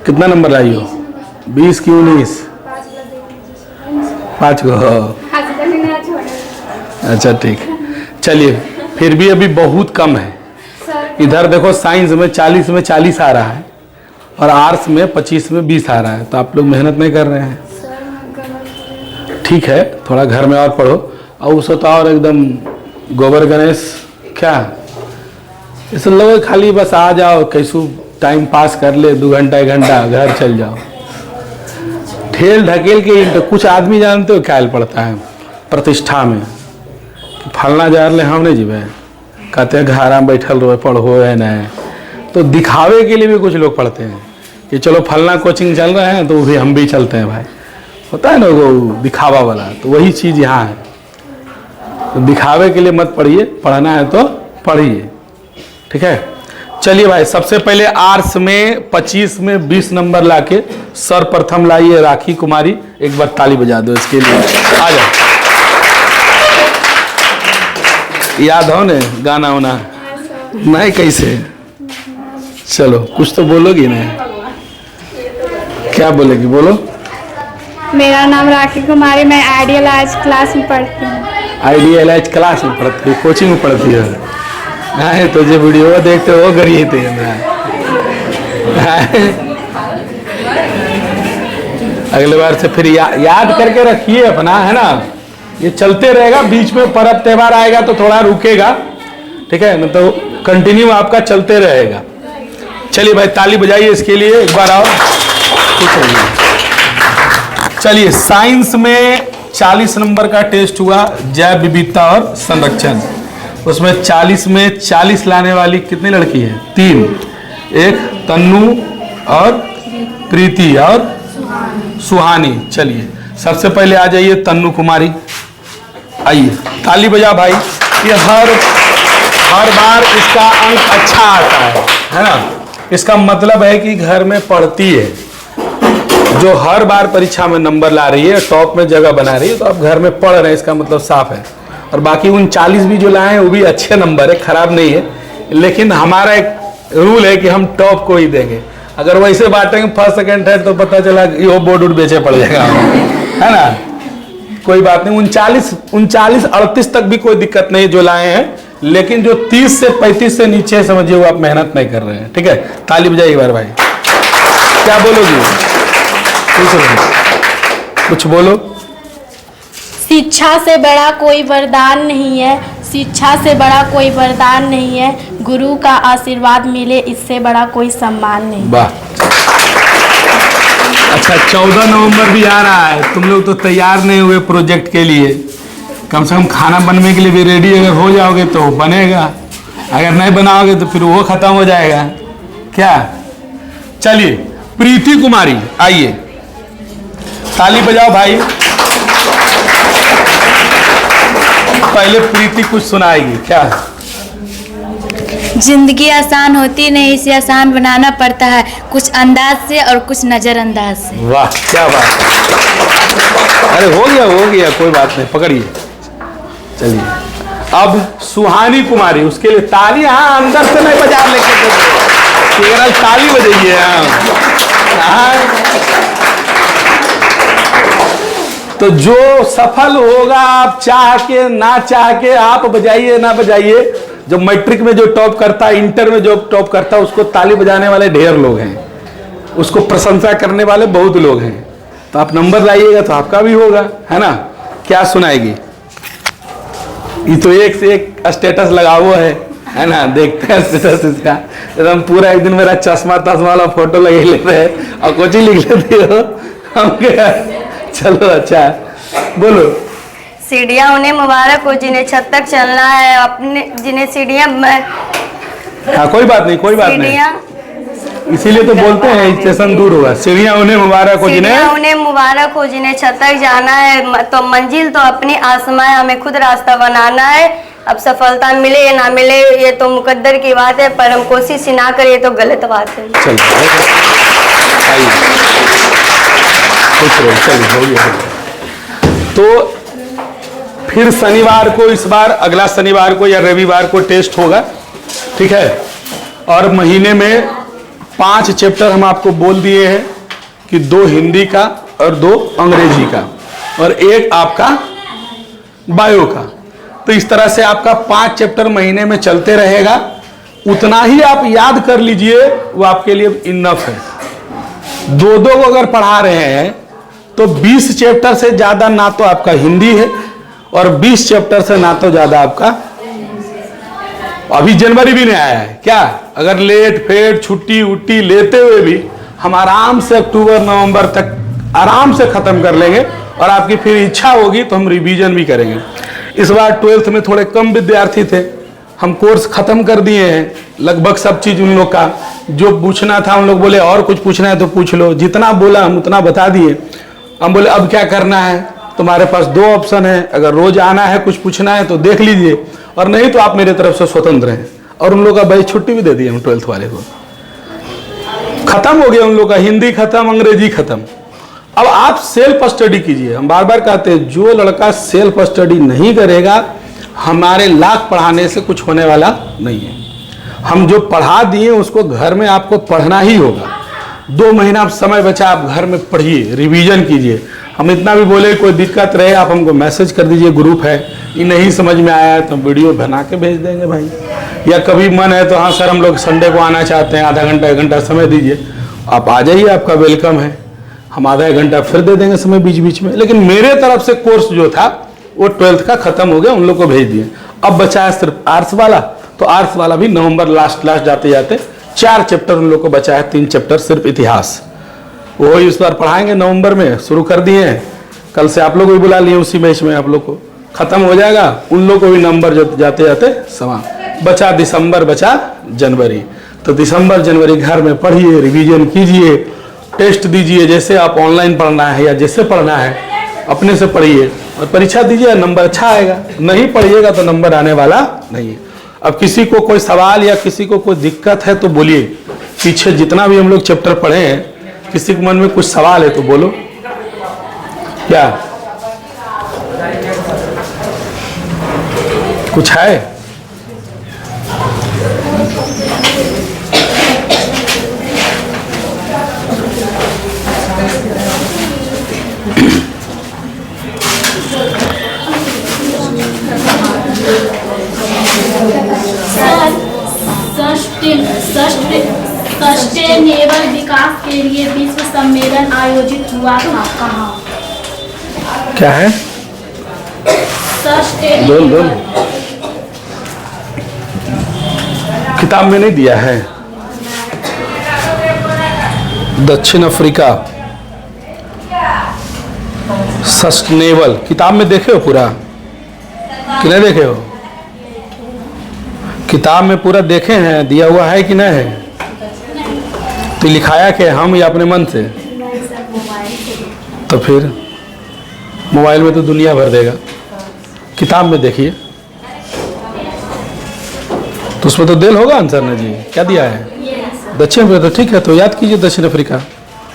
कितना नंबर लाई हो? 20 की 19? 5 को। अच्छा ठीक, चलिए फिर भी अभी बहुत कम है। इधर देखो साइंस में 40 में 40 आ रहा है और आर्ट्स में 25 में 20 आ रहा है, तो आप लोग मेहनत नहीं कर रहे हैं। ठीक है, थोड़ा घर में और पढ़ो। और उसको तो और एकदम गोबर गणेश क्या इस लोग खाली बस आ जाओ, कैसू टाइम पास कर ले 2 घंटा 1 घंटा, घर चल जाओ। ठेल ढकेल के तो कुछ आदमी जानते हो क्या पड़ता है प्रतिष्ठा में, फलना जार ले हम नहीं जीवे, कहते हैं घर में बैठल रहो पढ़ो है न, तो दिखावे के लिए भी कुछ लोग पढ़ते हैं कि चलो फलना कोचिंग चल रहा है तो भी हम भी चलते हैं भाई, होता है ना वो दिखावा वाला। तो वही चीज़ यहाँ है, तो दिखावे के लिए मत पढ़िए, पढ़ना है तो पढ़िए। ठीक है, चलिए भाई सबसे पहले आर्ट्स में 25 में 20 नंबर लाके सर्वप्रथम लाइए राखी कुमारी। एक बार ताली बजा दो इसके लिए। आ जाओ, याद हो ने गाना वाना? नहीं कैसे? चलो कुछ तो बोलोगी ना, क्या बोलेगी बोलो। मेरा नाम राखी कुमारी, मैं आइडियलाइज क्लास में पढ़ती हूँ। आइडियलाइज क्लास में पढ़ती है, कोचिंग में पढ़ती है? नहीं तो जो वीडियो देखते हो वो गरीब थे। अगले बार से फिर याद करके रखिए अपना, है ना, ये चलते रहेगा। बीच में पर्व त्यौहार आएगा तो थोड़ा रुकेगा, ठीक है ना, तो कंटिन्यू आपका चलते रहेगा। चलिए भाई ताली बजाइए इसके लिए, एक बार आओ। चलिए साइंस में 40 नंबर का टेस्ट हुआ, जैव विविधता और संरक्षण। उसमें 40 में 40 लाने वाली कितनी लड़की है? 3, एक तन्नू और प्रीति और सुहानी। चलिए सबसे पहले आ जाइए तन्नू कुमारी, आइए ताली बजा भाई। ये हर बार इसका अंक अच्छा आता है ना, इसका मतलब है कि घर में पढ़ती है, जो हर बार परीक्षा में नंबर ला रही है, टॉप में जगह बना रही है, तो आप घर में पढ़ रहे हैं, इसका मतलब साफ है। और बाकी 39 भी जो लाए हैं वो भी अच्छे नंबर है, खराब नहीं है। लेकिन हमारा एक रूल है कि हम टॉप को ही देंगे। अगर वैसे बांटेंगे फर्स्ट सेकंड थर्ड तो पता चला ये बोर्ड उड़ बेचे पड़ जाएगा, है ना। कोई बात नहीं, 39 38 तक भी कोई दिक्कत नहीं जो लाए हैं, लेकिन जो 30 से 35 से नीचे समझिए वो आप मेहनत नहीं कर रहे हैं। ठीक है, ताली बजाइए एक बार भाई। क्या बोलोगी? कुछ बोलो। शिक्षा से बड़ा कोई वरदान नहीं है, शिक्षा से बड़ा कोई वरदान नहीं है, गुरु का आशीर्वाद मिले इससे बड़ा कोई सम्मान नहीं। वाह, अच्छा 14 नवंबर भी आ रहा है, तुम लोग तो तैयार नहीं हुए प्रोजेक्ट के लिए। कम से कम खाना बनने के लिए भी रेडी अगर हो जाओगे तो बनेगा, अगर नहीं बनाओगे तो फिर वो खत्म हो जाएगा क्या। चलिए प्रीति कुमारी आइए, ताली बजाओ भाई। पहले प्रीति कुछ सुनाएगी क्या? जिंदगी आसान होती नहीं, इसे आसान बनाना पड़ता है, कुछ अंदाज से और कुछ नजरअंदाज से। वाह क्या बात है। अरे हो गया कोई बात नहीं, पकड़िए। चलिए अब सुहानी कुमारी, उसके लिए ताली। हाँ अंदर से नहीं बजा लेके ताली बजाइए। तो जो सफल होगा, आप चाह के ना चाह के, आप बजाइए ना बजाइए, जो मैट्रिक में जो टॉप करता है, इंटर में जो टॉप करता है, उसको ताली बजाने वाले ढेर लोग हैं, उसको प्रशंसा करने वाले बहुत लोग हैं। तो आप नंबर लाइएगा तो आपका भी होगा, है ना। क्या सुनाएगी? ये तो एक से एक स्टेटस लगा हुआ है ना, देखते हैं स्टेटस इसका। एकदम पूरा एक दिन मेरा चश्मा वाला फोटो लगे लेते हैं और कुछ ही लिख लेते हो। चलो अच्छा बोलो। सीढ़ियाँ उन्हें मुबारक हो जिन्हें छत तक चलना है, अपने जिन्हें सीढ़ियाँ। हाँ कोई बात नहीं, इसीलिए तो बोलते हैं स्टेशन दूर होगा। सीढ़ियाँ उन्हें मुबारक हो जिन्हें छत तक जाना है, तो मंजिल तो अपनी आसमां है, हमें खुद रास्ता बनाना है। अब सफलता मिले या ना मिले ये तो मुकद्दर की बात है, पर हम कोशिश ही ना करें ये तो गलत बात है। तो फिर शनिवार को, इस बार अगला शनिवार को या रविवार को टेस्ट होगा, ठीक है। और महीने में 5 चैप्टर हम आपको बोल दिए हैं कि 2 हिंदी का और 2 अंग्रेजी का और 1 आपका बायो का। तो इस तरह से आपका 5 चैप्टर महीने में चलते रहेगा। उतना ही आप याद कर लीजिए, वो आपके लिए इनफ है। 2-2 को अगर पढ़ा रहे हैं तो 20 चैप्टर से ज़्यादा ना तो आपका हिंदी है और 20 चैप्टर से ना तो ज़्यादा आपका, अभी जनवरी भी नहीं आया है क्या, अगर लेट फेट छुट्टी उट्टी लेते हुए भी हम आराम से अक्टूबर नवंबर तक आराम से ख़त्म कर लेंगे और आपकी फिर इच्छा होगी तो हम रिवीजन भी करेंगे। इस बार 12th में थोड़े कम विद्यार्थी थे, हम कोर्स ख़त्म कर दिए हैं लगभग सब चीज़। उन लोग का जो पूछना था उन लोग बोले और कुछ पूछना है तो पूछ लो, जितना बोला हम उतना बता दिए। हम बोले अब क्या करना है, तुम्हारे पास 2 ऑप्शन है, अगर रोज आना है कुछ पूछना है तो देख लीजिए और नहीं तो आप मेरे तरफ से स्वतंत्र हैं। और उन लोग का बैच छुट्टी भी दे दी हम 12th वाले को। खत्म हो गया उन लोग का, हिंदी खत्म, अंग्रेजी खत्म। अब आप सेल्फ स्टडी कीजिए। हम बार बार कहते हैं जो लड़का सेल्फ स्टडी नहीं करेगा हमारे लाख पढ़ाने से कुछ होने वाला नहीं है। हम जो पढ़ा दिए उसको घर में आपको पढ़ना ही होगा। 2 महीना आप समय बचा, आप घर में पढ़िए, रिवीजन कीजिए। हम इतना भी बोले कोई दिक्कत रहे आप हमको मैसेज कर दीजिए, ग्रुप है, ये नहीं समझ में आया है तो वीडियो बना के भेज देंगे भाई। या कभी मन है तो हाँ सर हम लोग संडे को आना चाहते हैं, आधा घंटा 1 घंटा समय दीजिए, आप आ जाइए, आपका वेलकम है। हम आधा 1 घंटा फिर दे देंगे समय बीच बीच में। लेकिन मेरे तरफ से कोर्स जो था वो 12th का खत्म हो गया, उन लोग को भेज दिए। अब बचा है सिर्फ आर्ट्स वाला, तो आर्ट्स वाला भी नवंबर लास्ट जाते जाते 4 चैप्टर उन लोग को बचा है, 3 चैप्टर सिर्फ इतिहास, वो इस बार पढ़ाएंगे नवंबर में, शुरू कर दिए हैं। कल से आप लोग भी बुला लिए उसी बैच में, आप लोग को खत्म हो जाएगा, उन लोग को भी नंबर जाते जाते समाप्त। बचा दिसंबर, बचा जनवरी। तो दिसंबर जनवरी घर में पढ़िए, रिवीजन कीजिए, टेस्ट दीजिए, जैसे आप ऑनलाइन पढ़ना है या जैसे पढ़ना है अपने से पढ़िए और परीक्षा दीजिए, नंबर अच्छा आएगा। नहीं पढ़िएगा तो नंबर आने वाला नहीं है। अब किसी को कोई सवाल या किसी को कोई दिक्कत है तो बोलिए। पीछे जितना भी हम लोग चैप्टर पढ़े हैं, किसी के मन में कुछ सवाल है तो बोलो। क्या कुछ है? सस्टेनेबल विकास के लिए विश्व सम्मेलन आयोजित हुआ था कहाँ? क्या है? सस्टेनेबल किताब में नहीं दिया है। दक्षिण अफ्रीका, सस्टेनेबल किताब में देखे हो पूरा कि नहीं देखे हो? किताब में पूरा देखे हैं, दिया हुआ है कि नहीं है? तो लिखाया कि हम या अपने मन से? तो फिर मोबाइल में तो दुनिया भर देगा, किताब में देखिए तो उसमें तो देल होगा आंसर ना जी। क्या दिया है? दक्षिण अफ्रीका। तो ठीक है, तो याद कीजिए दक्षिण अफ्रीका,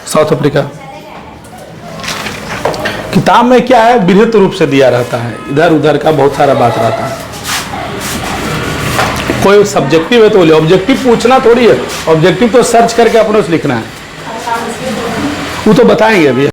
साउथ अफ्रीका। किताब में क्या है, विधित रूप से दिया रहता है, इधर उधर का बहुत सारा बात रहता है। कोई सब्जेक्टिव है तो बोले, ऑब्जेक्टिव पूछना थोड़ी है, ऑब्जेक्टिव तो सर्च करके अपने से लिखना है, वो तो बताएंगे अभी।